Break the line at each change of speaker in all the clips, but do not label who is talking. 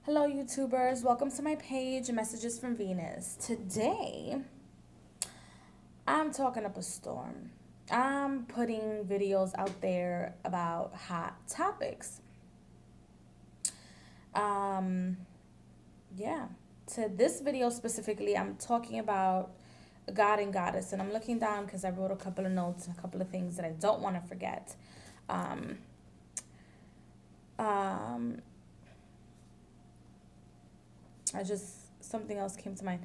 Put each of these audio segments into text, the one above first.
Hello, YouTubers. Welcome to my page, Messages from Venus. Today, I'm talking up a storm. I'm putting videos out there about hot topics. Um, yeah. To this video specifically, I'm talking about God and Goddess, and I'm looking down because I wrote a couple of notes and a couple of things that I don't want to forget. Um, um, something else came to mind.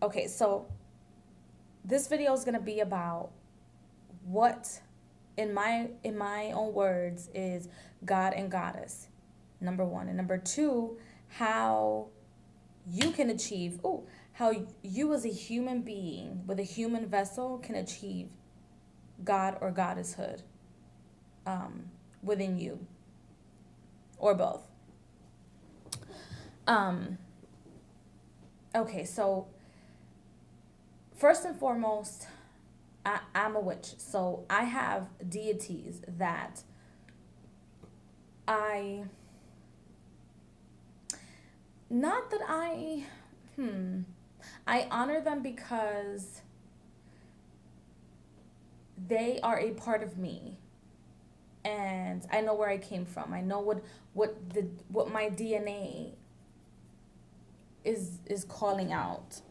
Okay, so this video is gonna be about what, in my own words, is God and Goddess. Number one, and number two, how you can achieve. How you as a human being with a human vessel can achieve God or Goddesshood within you, or both. Um, okay, so first and foremost, I'm a witch, so I have deities that I, not that I honor them because they are a part of me, and I know where I came from. I know what my DNA is calling out.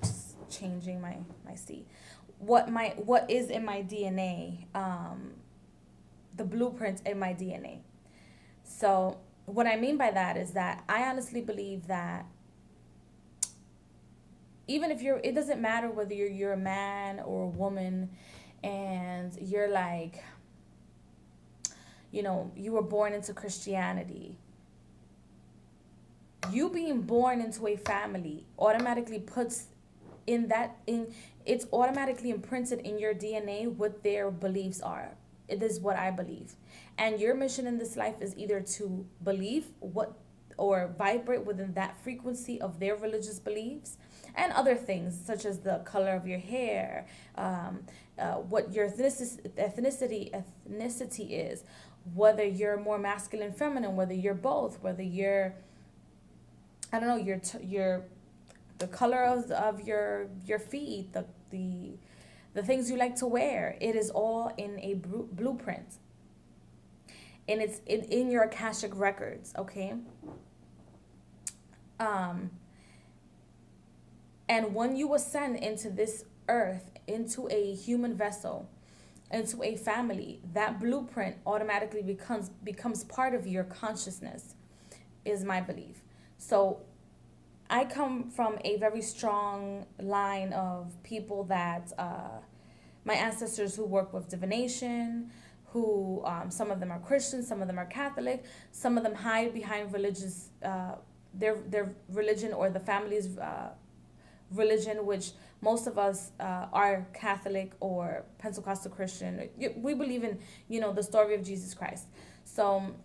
Just changing my C. What is in my DNA, the blueprint in my DNA. So what I mean by that is that I honestly believe that even if it doesn't matter whether you're a man or a woman, and you're like, you were born into Christianity. You being born into a family automatically puts in it's automatically imprinted in your DNA what their beliefs are. It is what I believe. And your mission in this life is either to believe what or vibrate within that frequency of their religious beliefs, and other things such as the color of your hair, what your ethnicity is, whether you're more masculine, feminine, whether you're both, whether you're, I don't know, your the color of your feet, the things you like to wear. It is all in a blueprint, and it's in your Akashic records. Okay. um and when you ascend into this earth, into a human vessel, into a family, that blueprint automatically becomes part of your consciousness, is my belief. So I come from a very strong line of people that, my ancestors who work with divination, who, some of them are Christian, some of them are Catholic, some of them hide behind religious, their religion or the family's religion, which most of us are Catholic or Pentecostal Christian. We believe in, the story of Jesus Christ. So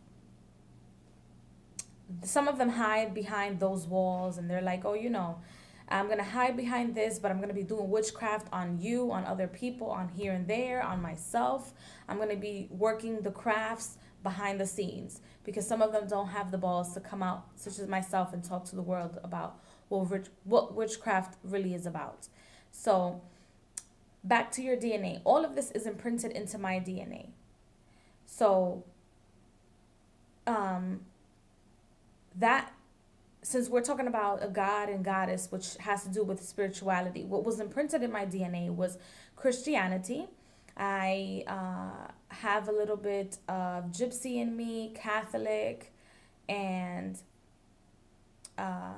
some of them hide behind those walls, and they're like, oh, I'm going to hide behind this, but I'm going to be doing witchcraft on you, on other people, on here and there, on myself. I'm going to be working the crafts behind the scenes, because some of them don't have the balls to come out, such as myself, and talk to the world about what witchcraft really is about. So back to your DNA. All of this is imprinted into my DNA. So um, that since we're talking about a god and goddess, which has to do with spirituality, what was imprinted in my DNA was Christianity. I have a little bit of gypsy in me, Catholic, and uh,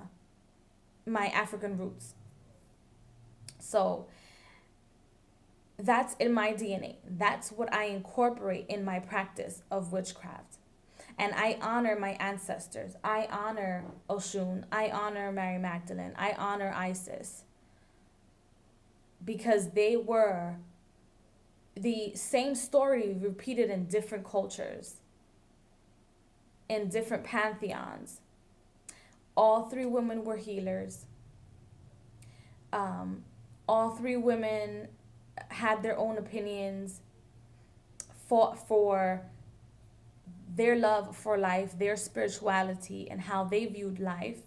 my African roots. So that's in my DNA. That's what I incorporate in my practice of witchcraft. And I honor my ancestors. I honor Oshun. I honor Mary Magdalene. I honor Isis, because they were the same story repeated in different cultures, in different pantheons. All three women were healers. Um, all three women had their own opinions, fought for their love for life, their spirituality, and how they viewed life.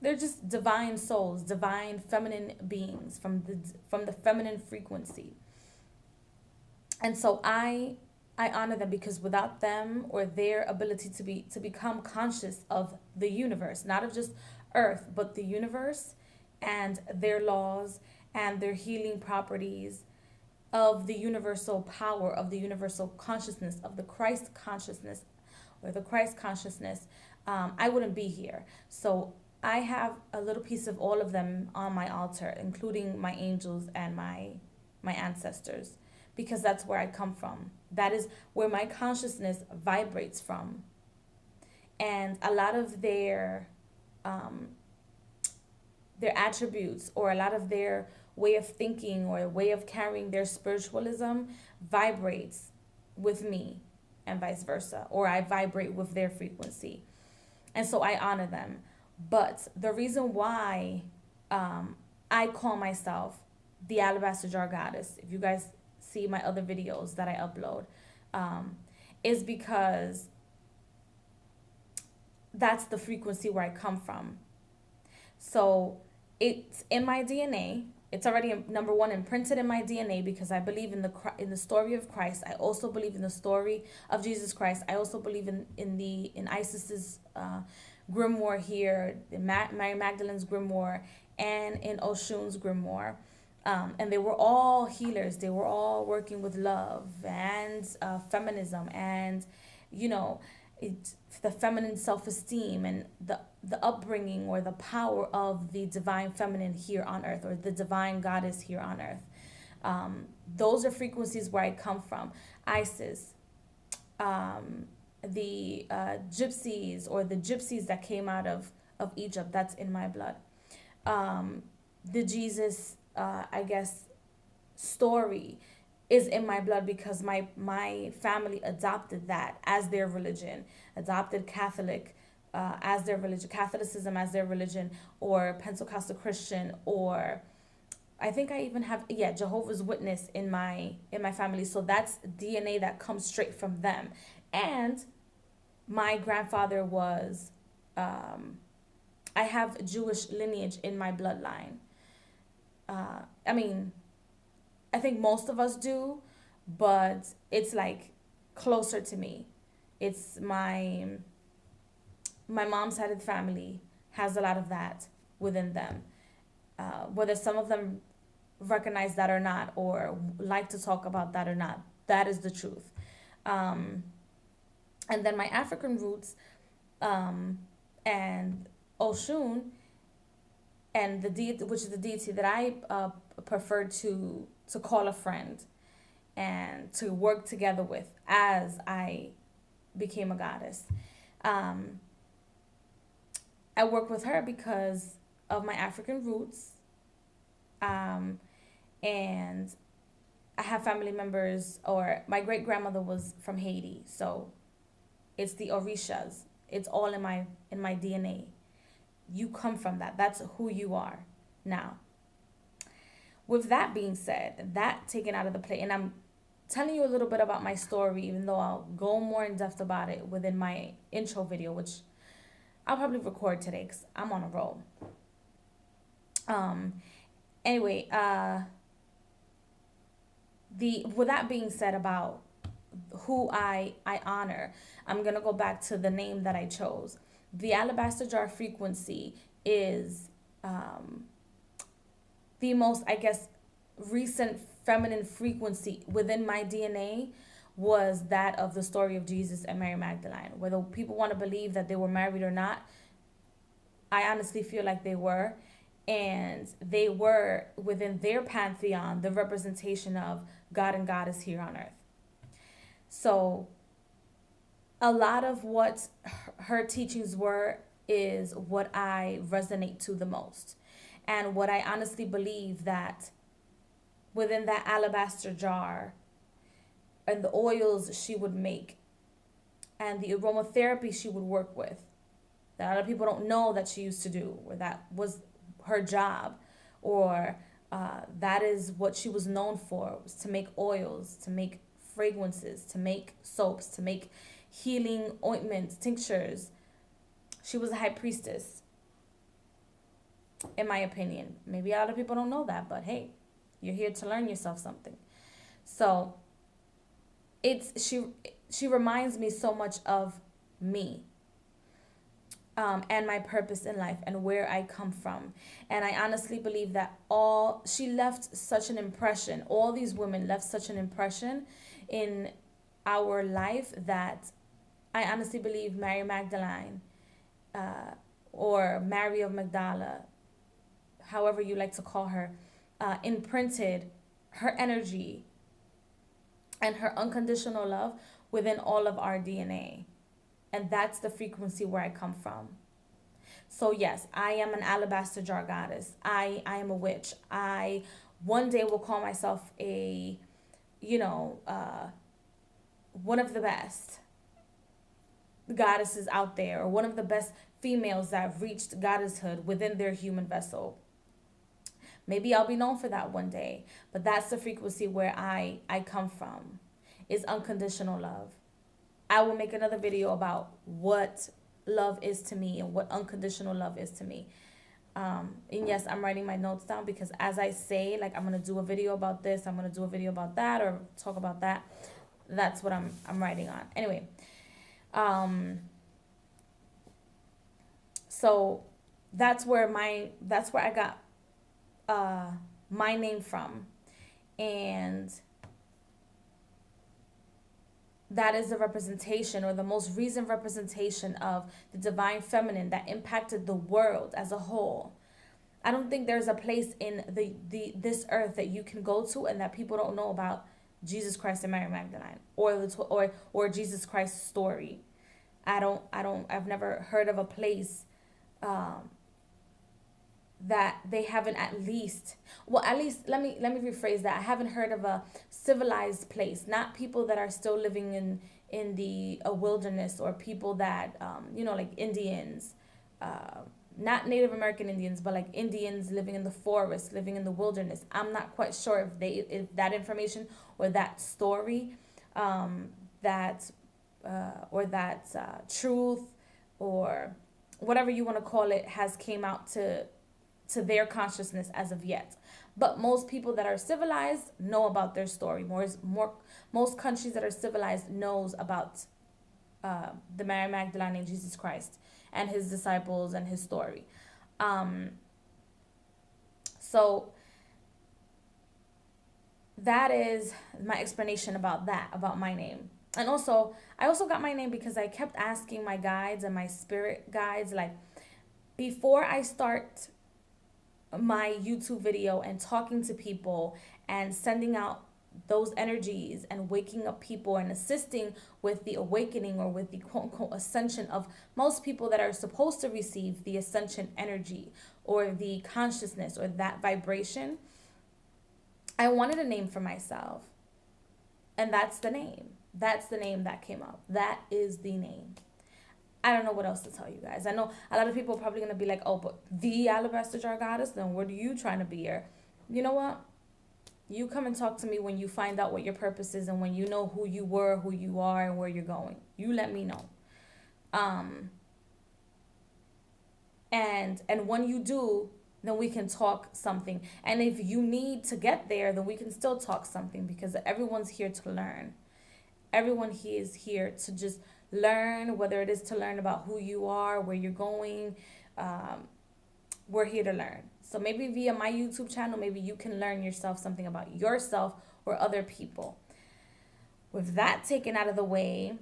They're just divine souls, divine feminine beings from the feminine frequency. And so I honor them because without them or their ability to become conscious of the universe, not of just earth, but the universe and their laws and their healing properties, of the universal power, of the universal consciousness, of the Christ consciousness or the Christ consciousness, I wouldn't be here. So I have a little piece of all of them on my altar, including my angels and my ancestors, because that's where I come from. That is where my consciousness vibrates from. And a lot of their attributes, or a lot of their way of thinking or way of carrying their spiritualism vibrates with me, and vice versa, or I vibrate with their frequency. And so I honor them. But the reason why I call myself the Alabaster Jar Goddess, if you guys see my other videos that I upload, is because that's the frequency where I come from. So it's in my DNA. It's already, number one, imprinted in my DNA, because I believe in the story of Christ. I also believe in the story of Jesus Christ. I also believe in Isis's grimoire here, in Mary Magdalene's grimoire, and in Oshun's grimoire. And they were all healers. They were all working with love and feminism, and the feminine self-esteem, and the upbringing or the power of the divine feminine here on earth, or the divine goddess here on earth. Those are frequencies where I come from. Isis, the gypsies, or the gypsies that came out of Egypt, that's in my blood. The Jesus, I guess, story is in my blood, because my family adopted that as their religion, adopted as their religion, Catholicism as their religion, or Pentecostal Christian, or I think I even have Jehovah's Witness in my family. So that's DNA that comes straight from them. And my grandfather was I have Jewish lineage in my bloodline. I think most of us do, but it's like closer to me. It's my mom's side of the family has a lot of that within them. Whether some of them recognize that or not, or like to talk about that or not, that is the truth. And then my African roots, and Oshun, and the deity, which is the deity that I prefer to call a friend and to work together with as I became a goddess. I work with her because of my African roots, and I have family members, or my great grandmother was from Haiti, so it's the Orishas. It's all in my DNA. You come from that. That's who you are. Now, with that being said, that taken out of the play, and I'm telling you a little bit about my story, even though I'll go more in depth about it within my intro video, which I'll probably record today because I'm on a roll. Anyway, with that being said about who I honor, I'm gonna go back to the name that I chose. The Alabaster Jar frequency is the most, I guess, recent feminine frequency within my DNA, was that of the story of Jesus and Mary Magdalene. Whether people want to believe that they were married or not, I honestly feel like they were. And they were, within their pantheon, the representation of God and Goddess here on earth. So a lot of what her teachings were is what I resonate to the most. And what I honestly believe, that within that alabaster jar, and the oils she would make, and the aromatherapy she would work with, that a lot of people don't know that she used to do, or that was her job, or that is what she was known for, was to make oils, to make fragrances, to make soaps, to make healing ointments, tinctures. She was a high priestess, in my opinion. Maybe a lot of people don't know that, but hey, you're here to learn yourself something. So she reminds me so much of me, and my purpose in life and where I come from. And I honestly believe that she left such an impression. All these women left such an impression in our life that I honestly believe Mary Magdalene, or Mary of Magdala, however you like to call her, imprinted her energy and her unconditional love within all of our DNA. And that's the frequency where I come from. So yes, I am an alabaster jar goddess. I am a witch. I one day will call myself a, one of the best goddesses out there, or one of the best females that have reached goddesshood within their human vessel. Maybe I'll be known for that one day, but that's the frequency where I come from, is unconditional love. I will make another video about what love is to me and what unconditional love is to me. And yes, I'm writing my notes down, because as I say, like, I'm going to do a video about this, I'm going to do a video about that, or talk about that. That's what I'm writing on. Anyway, so that's where I got my name from. And that is the representation, or the most recent representation, of the divine feminine that impacted the world as a whole. I don't think there's a place in this earth that you can go to and that people don't know about Jesus Christ and Mary Magdalene, or Jesus Christ's story. I've never heard of a place that they haven't at least let me rephrase that. I haven't heard of a civilized place, not people that are still living in the wilderness, or people that like Indians, not Native American Indians, but like Indians living in the forest, living in the wilderness. I'm not quite sure if that information or that story, that truth, or whatever you want to call it, has came out to their consciousness as of yet. But most people that are civilized know about their story. Most countries that are civilized knows about the Mary Magdalene and Jesus Christ and his disciples and his story. So that is my explanation about that, about my name. And also, I also got my name because I kept asking my guides and my spirit guides, like, before I start my YouTube video and talking to people and sending out those energies and waking up people and assisting with the awakening, or with the quote unquote ascension of most people that are supposed to receive the ascension energy, or the consciousness, or that vibration, I wanted a name for myself. And that's the name. That's the name that came up. That is the name. I don't know what else to tell you guys. I know a lot of people are probably going to be like, oh, but the alabaster jar goddess, then what are you trying to be here? You know what? You come and talk to me when you find out what your purpose is, and when you know who you were, who you are, and where you're going. You let me know. And when you do, then we can talk something. And if you need to get there, then we can still talk something, because everyone's here to learn. Everyone here is here to just learn, whether it is to learn about who you are, where you're going. We're here to learn. So maybe via my YouTube channel, maybe you can learn yourself something about yourself or other people. With that taken out of the way,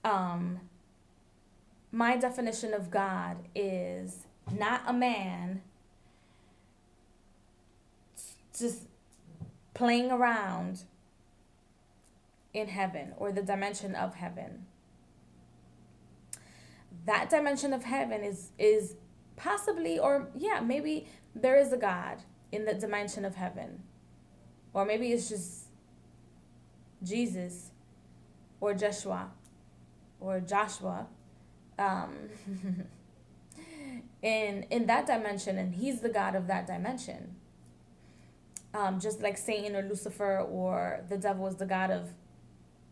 my definition of God is not a man just playing around in heaven, or the dimension of heaven. That dimension of heaven is possibly, or yeah, maybe there is a God in the dimension of heaven. Or maybe it's just Jesus, or Joshua, or Joshua, in that dimension, and he's the God of that dimension. Just like Satan or Lucifer or the devil is the God of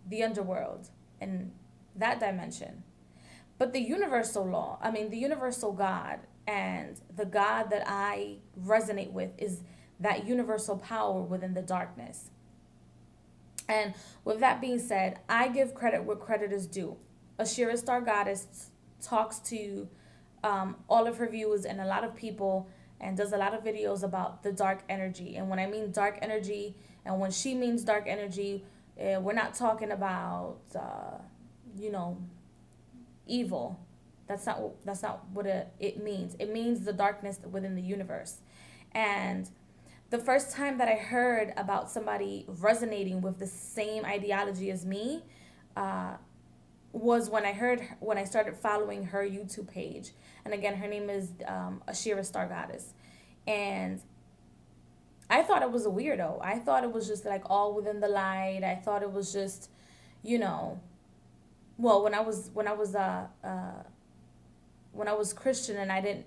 the underworld, and that dimension. But the universal law, I mean, the universal God and the God that I resonate with is that universal power within the darkness. And with that being said, I give credit where credit is due. Ashira Star Goddess talks to all of her viewers and a lot of people and does a lot of videos about the dark energy. And when I mean dark energy, and when she means dark energy, we're not talking about, you know, evil. That's not what it means. It means the darkness within the universe. And the first time that I heard about somebody resonating with the same ideology as me, uh, was when I started following her YouTube page. And again, her name is Ashira Star Goddess. And I thought it was a weirdo. I thought it was just like all within the light. I thought it was just, you know, well, when I was Christian, and I didn't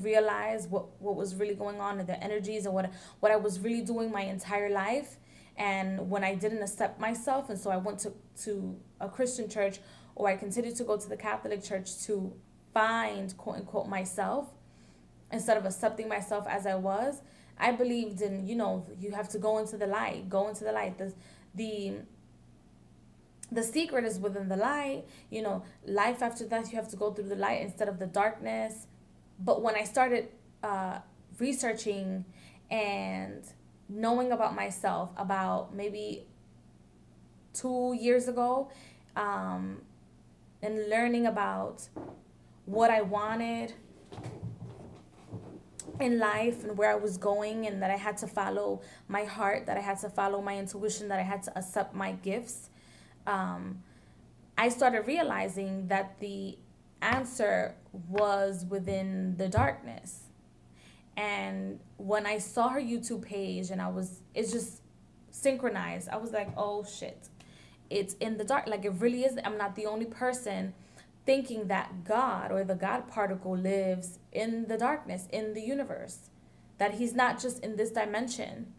realize what was really going on in the energies and what I was really doing my entire life. And when I didn't accept myself, and so I went to a Christian church, or I continued to go to the Catholic church to find, quote unquote, myself instead of accepting myself as I was. I believed in, you know, you have to go into the light, the the secret is within the light. You know, life after death, you have to go through the light instead of the darkness. But when I started researching and knowing about myself about maybe 2 years ago, and learning about what I wanted in life and where I was going, and that I had to follow my heart, that I had to follow my intuition, that I had to accept my gifts, I started realizing that the answer was within the darkness. And when I saw her YouTube page, and it's just synchronized, I was like, oh shit, it's in the dark. Like, it really is. I'm not the only person thinking that God, or the God particle, lives in the darkness, in the universe, that he's not just in this dimension,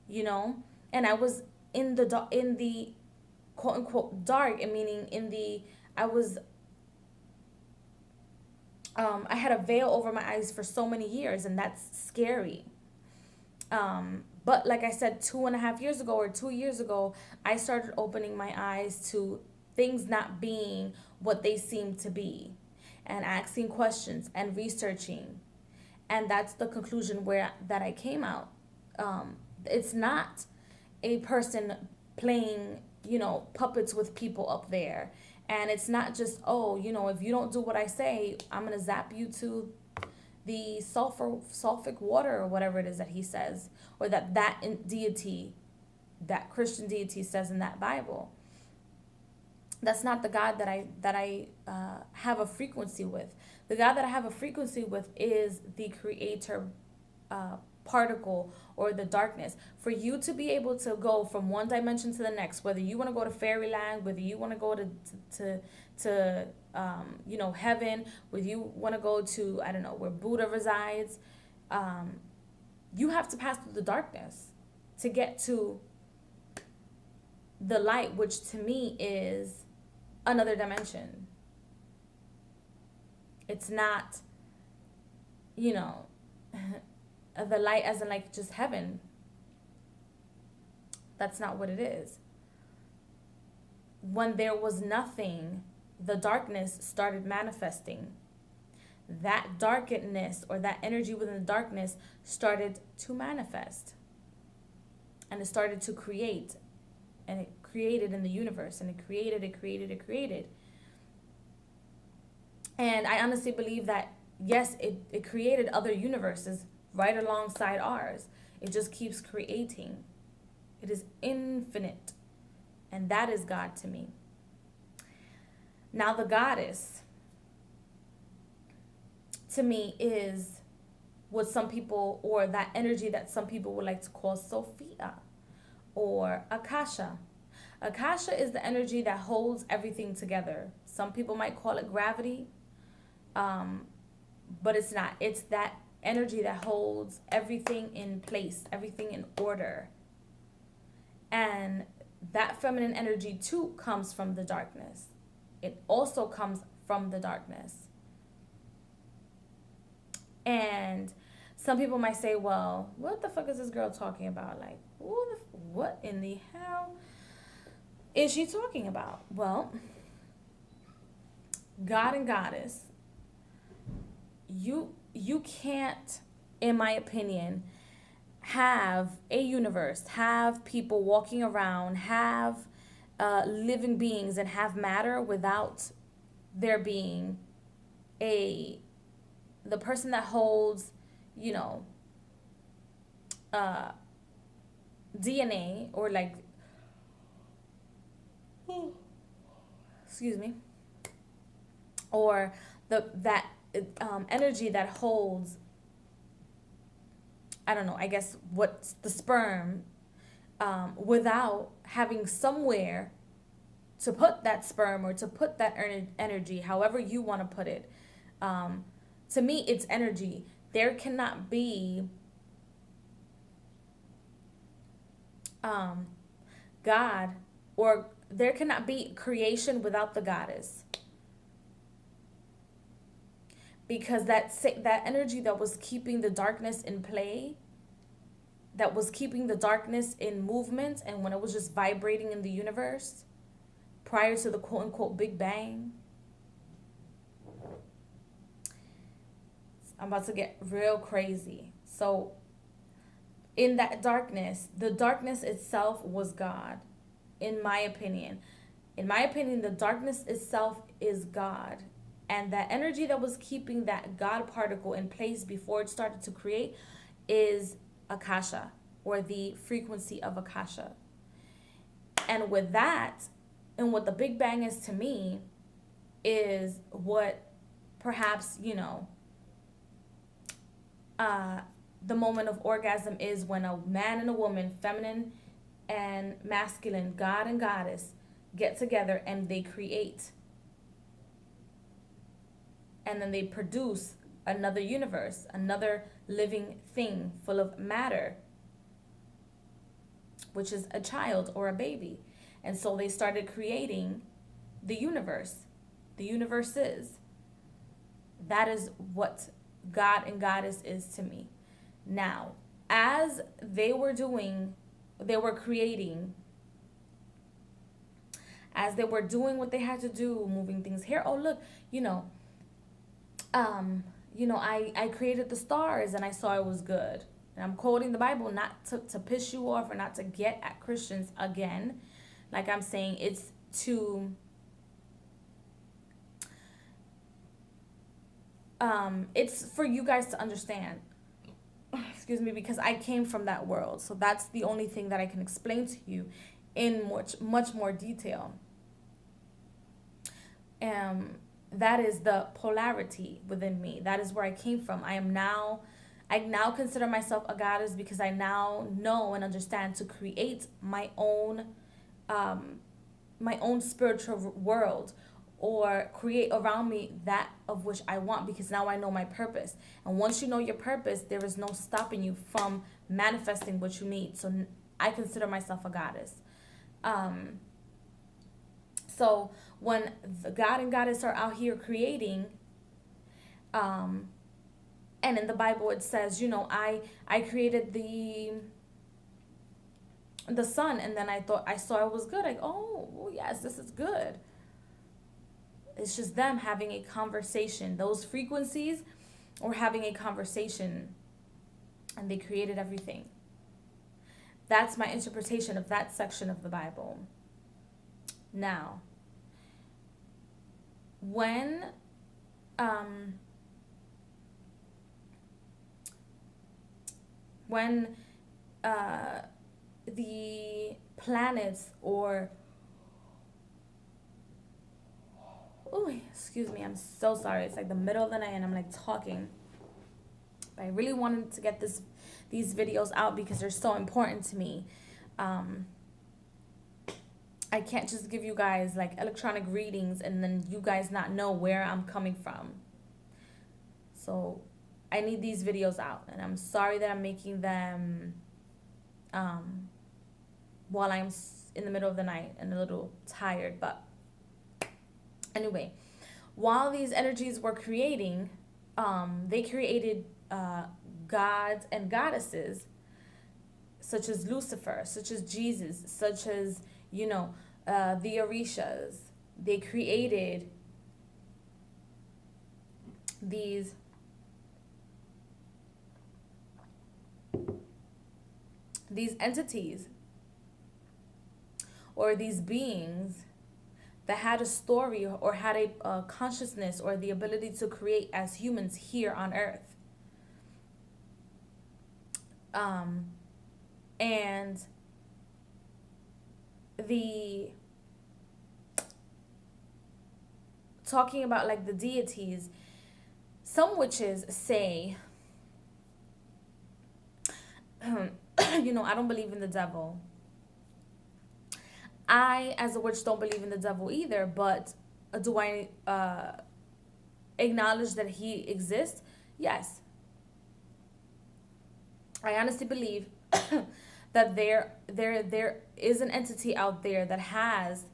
you know. And I was in the quote unquote dark, and meaning I was I had a veil over my eyes for so many years, and that's scary. But like I said, 2.5 years ago, or 2 years ago, I started opening my eyes to things not being what they seem to be, and asking questions and researching. And that's the conclusion that I came out. It's not a person playing, you know, puppets with people up there. And it's not just, oh, you know, if you don't do what I say, I'm going to zap you to the sulfuric water, or whatever it is that he says, or that deity, that Christian deity says in that Bible. That's not the God that I have a frequency with. The God that I have a frequency with is the creator particle, or the darkness. For you to be able to go from one dimension to the next, whether you want to go to fairyland, whether you want to go to you know, heaven, whether you want to go to, I don't know, where Buddha resides, you have to pass through the darkness to get to the light, which to me is another dimension. It's not, you know, the light as in like just heaven. That's not what it is. When there was nothing, the darkness started manifesting. That darkness, or that energy within the darkness, started to manifest. And it started to create. And it created in the universe. And it created. And I honestly believe that, yes, it created other universes right alongside ours. It just keeps creating. It is infinite. And that is God to me. Now, the goddess, to me, is what some people, or that energy that some people would like to call Sophia, or Akasha. Akasha is the energy that holds everything together. Some people might call it gravity, but it's not. It's that energy that holds everything in place, everything in order. And that feminine energy too comes from the darkness. It also comes from the darkness. And some people might say, well, what the fuck is this girl talking about? Like, what in the hell is she talking about? Well, God and Goddess, you can't, in my opinion, have a universe, have people walking around, have living beings, and have matter without there being the person that holds, you know, DNA, or like, excuse me, or that energy that holds, I don't know, I guess what's the sperm, without having somewhere to put that sperm, or to put that energy, however you want to put it. To me, it's energy. There cannot be God, or there cannot be creation without the goddess. Because that energy that was keeping the darkness in play, that was keeping the darkness in movement, and when it was just vibrating in the universe prior to the quote unquote Big Bang. I'm about to get real crazy. So in that darkness, the darkness itself was God, in my opinion. In my opinion, the darkness itself is God. And that energy that was keeping that God particle in place before it started to create is Akasha, or the frequency of Akasha. And with that, and what the Big Bang is to me, is what perhaps, you know, the moment of orgasm is, when a man and a woman, feminine and masculine, God and Goddess, get together and they create. And then they produce another universe, another living thing full of matter, which is a child or a baby. And so they started creating the universe, the universes. That is what God and Goddess is to me. Now, as they were creating, as they were doing what they had to do, moving things here. Oh, look, I created the stars and I saw it was good. And I'm quoting the Bible, not to piss you off, or not to get at Christians again. Like I'm saying, it's to it's for you guys to understand. Excuse me, because I came from that world. So that's the only thing that I can explain to you in much more detail. That is the polarity within me. That is where I came from. I now consider myself a goddess, because I now know and understand to create my own spiritual world, or create around me that of which I want, because now I know my purpose. And once you know your purpose, there is no stopping you from manifesting what you need. So I consider myself a goddess. So when the God and Goddess are out here creating, and in the Bible it says, I created the sun, and then I saw it was good. Like, oh yes, this is good. It's just them having a conversation. Those frequencies were having a conversation, and they created everything. That's my interpretation of that section of the Bible. Now, when the planets, or excuse me, I'm so sorry. It's like the middle of the night and I'm like talking. But I really wanted to get these videos out because they're so important to me. I can't just give you guys like electronic readings and then you guys not know where I'm coming from. So I need these videos out, and I'm sorry that I'm making them while I'm in the middle of the night and a little tired, but Anyway, while these energies were creating, they created gods and goddesses such as Lucifer, such as Jesus, such as, the Orishas. They created these entities or these beings that had a story or had a consciousness or the ability to create as humans here on earth. And the talking about like the deities, some witches say, I don't believe in the devil. I, as a witch, don't believe in the devil either, but do I acknowledge that he exists? Yes. I honestly believe that there is an entity out there that has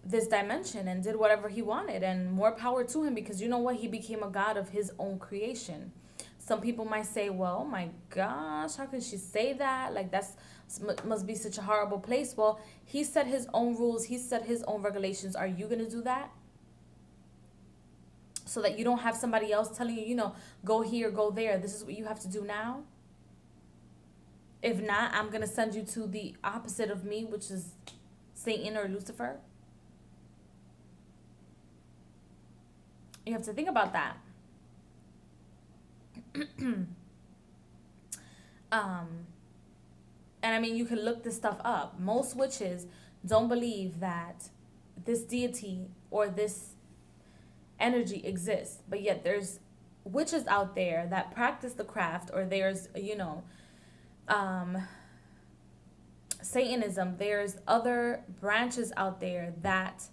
this dimension and did whatever he wanted, and more power to him, because you know what? He became a god of his own creation. Some people might say, well, oh my gosh, how can she say that? Like, that's must be such a horrible place. Well, he set his own rules. He set his own regulations. Are you going to do that? So that you don't have somebody else telling you, go here, go there. This is what you have to do now. If not, I'm going to send you to the opposite of me, which is Satan or Lucifer. You have to think about that. And I mean, you can look this stuff up. Most witches don't believe that this deity or this energy exists, but yet there's witches out there that practice the craft, or there's, Satanism. There's other branches out there that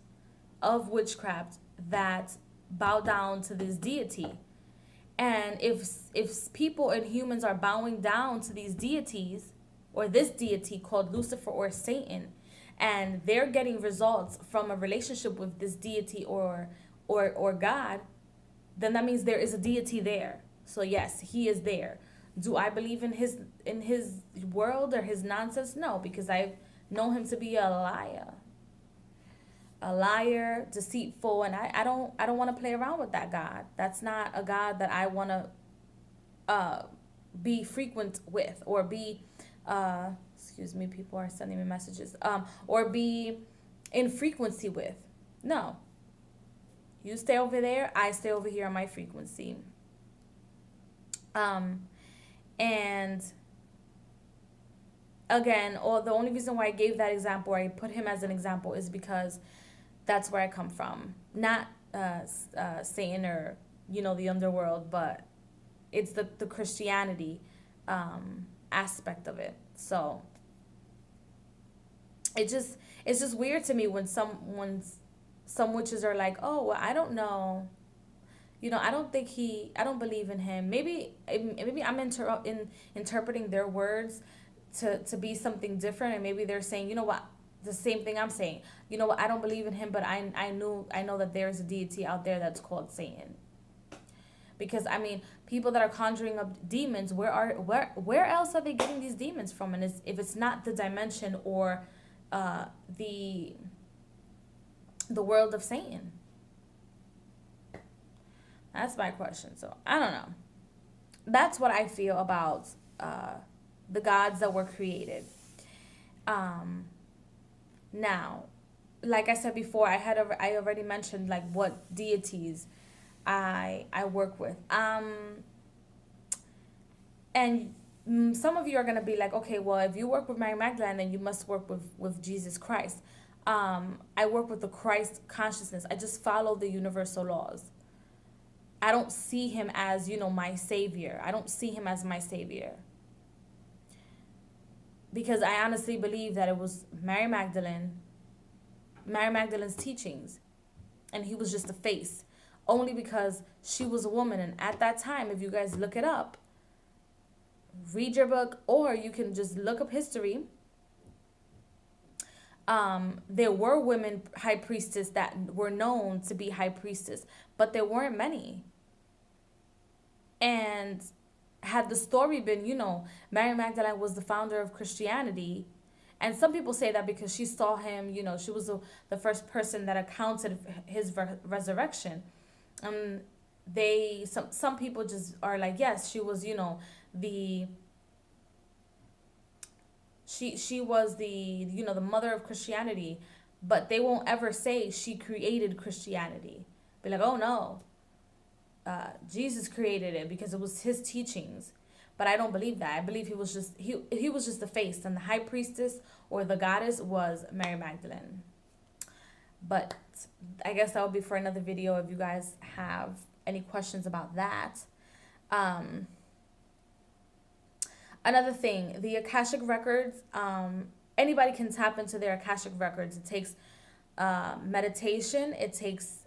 of witchcraft that bow down to this deity. And if people and humans are bowing down to these deities, or this deity called Lucifer or Satan, and they're getting results from a relationship with this deity or God, then that means there is a deity there. So yes, he is there. Do I believe in his world or his nonsense? No, because I know him to be a liar, deceitful, and I don't want to play around with that God. That's not a God that I want to be frequent with, or be excuse me, people are sending me messages, or be in frequency with. No. You stay over there, I stay over here on my frequency. And again, the only reason why I gave that example, or I put him as an example, is because that's where I come from. Not Satan or, the underworld, but it's the Christianity aspect of it. So it's just weird to me when some witches are like, oh, well, I don't know. I don't believe in him. Maybe I'm interpreting their words to be something different, and maybe they're saying, you know what, the same thing I'm saying. You know what, I don't believe in him, but I know that there is a deity out there that's called Satan. Because I mean, people that are conjuring up demons, where else are they getting these demons from? And if it's not the dimension or the world of Satan. That's my question. So I don't know. That's what I feel about the gods that were created. Now, like I said before, I already mentioned like what deities I work with. And some of you are gonna be like, okay, well, if you work with Mary Magdalene, then you must work with Jesus Christ. I work with the Christ consciousness. I just follow the universal laws. I don't see him as, my savior. I don't see him as my savior. Because I honestly believe that it was Mary Magdalene's teachings, and he was just a face. Only because she was a woman, and at that time, if you guys look it up, read your book, or you can just look up history. There were women high priestess that were known to be high priestess, but there weren't many. And had the story been, Mary Magdalene was the founder of Christianity, and some people say that because she saw him, she was the first person that accounted his resurrection. Um, some people just are like, yes, she was, the she was the mother of Christianity, but they won't ever say she created Christianity. Be like, oh no, Jesus created it because it was his teachings. But I don't believe that. I believe he was just the face, and the high priestess or the goddess was Mary Magdalene. But I guess that would be for another video if you guys have any questions about that. Um, Another thing, the Akashic records, anybody can tap into their Akashic records. It takes meditation, it takes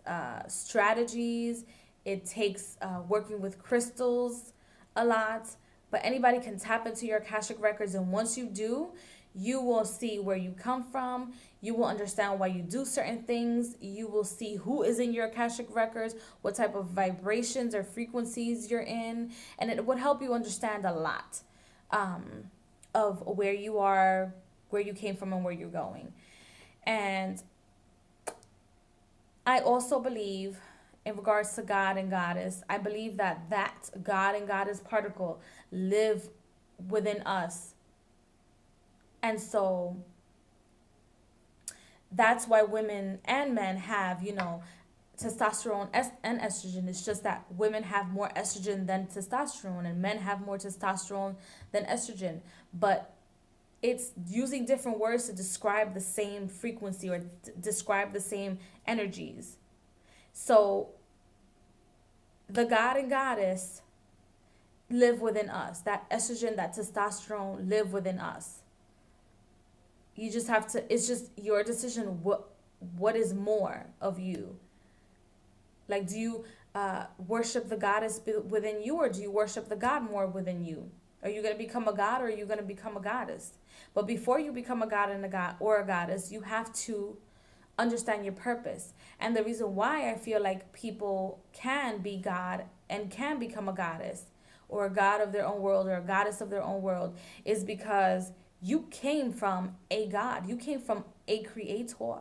strategies, it takes working with crystals a lot. But anybody can tap into your Akashic records, and once you do, you will see where you come from. You will understand why you do certain things. You will see who is in your Akashic records, what type of vibrations or frequencies you're in, and it would help you understand a lot of where you are, where you came from, and where you're going. And I also believe, in regards to God and Goddess, I believe that God and Goddess particle live within us. And so that's why women and men have, testosterone and estrogen. It's just that women have more estrogen than testosterone, and men have more testosterone than estrogen. But it's using different words to describe the same frequency or describe the same energies. So the God and Goddess live within us. That estrogen, that testosterone live within us. You just have to, it's just your decision what is more of you. Like, do you worship the goddess within you, or do you worship the God more within you? Are you going to become a god, or are you going to become a goddess? But before you become a god and a god or a goddess, you have to understand your purpose. And the reason why I feel like people can be God and can become a goddess or a god of their own world or a goddess of their own world is because you came from a God. You came from a creator.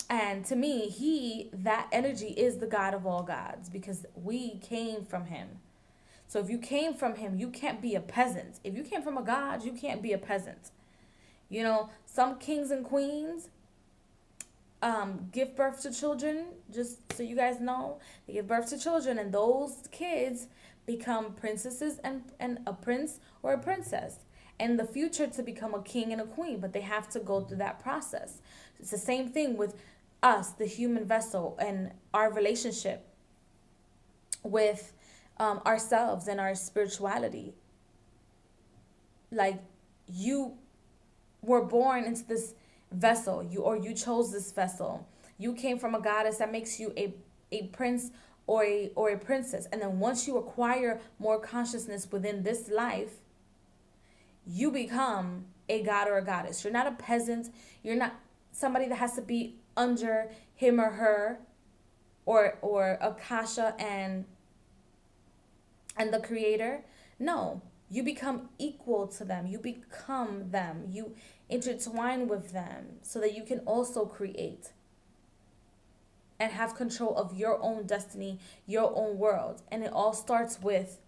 And to me, that energy is the God of all gods because we came from him. So if you came from him, you can't be a peasant. If you came from a God, you can't be a peasant. Some kings and queens give birth to children, just so you guys know. They give birth to children, and those kids become princesses and a prince or a princess. In the future to become a king and a queen, but they have to go through that process. It's the same thing with us, the human vessel, and our relationship with ourselves and our spirituality. Like, you were born into this vessel, you chose this vessel. You came from a goddess that makes you a prince or a princess. And then once you acquire more consciousness within this life, you become a god or a goddess. You're not a peasant. You're not somebody that has to be under him or her or Akasha and the creator. No, you become equal to them. You become them. You intertwine with them so that you can also create and have control of your own destiny, your own world. And it all starts with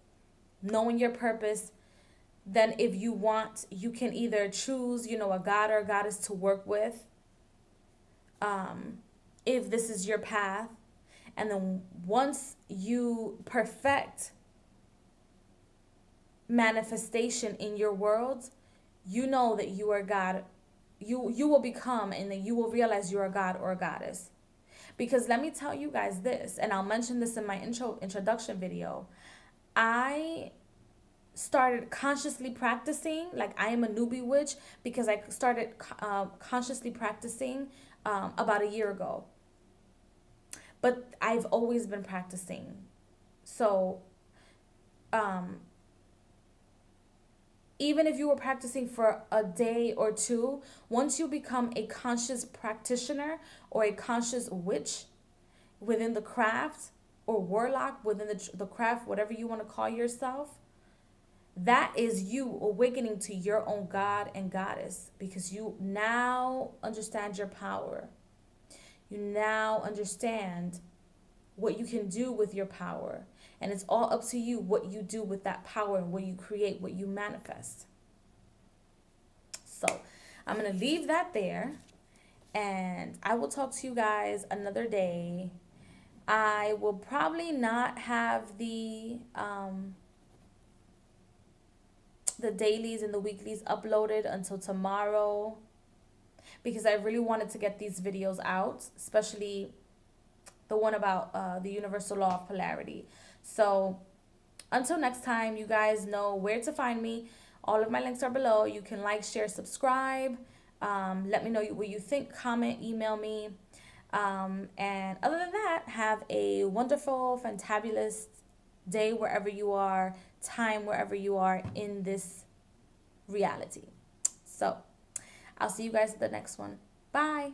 knowing your purpose. Then if you want, you can either choose, a god or a goddess to work with, if this is your path. And then once you perfect manifestation in your world, you know that you are God. You will become, and then you will realize you're a god or a goddess. Because let me tell you guys this, and I'll mention this in my introduction video. I started consciously practicing, like I am a newbie witch, because I started consciously practicing about a year ago. But I've always been practicing. So Even if you were practicing for a day or two, once you become a conscious practitioner or a conscious witch within the craft, or warlock within the craft, whatever you want to call yourself, that is you awakening to your own God and Goddess, because you now understand your power. You now understand what you can do with your power. And it's all up to you what you do with that power and what you create, what you manifest. So I'm going to leave that there. And I will talk to you guys another day. I will probably not have the dailies and the weeklies uploaded until tomorrow, because I really wanted to get these videos out, especially the one about the universal law of polarity. So until next time, you guys know where to find me. All of my links are below. You can like, share, subscribe. Let me know what you think. Comment, email me. And other than that, have a wonderful, fantabulous day wherever you are, time wherever you are in this reality. So I'll see you guys at the next one. Bye.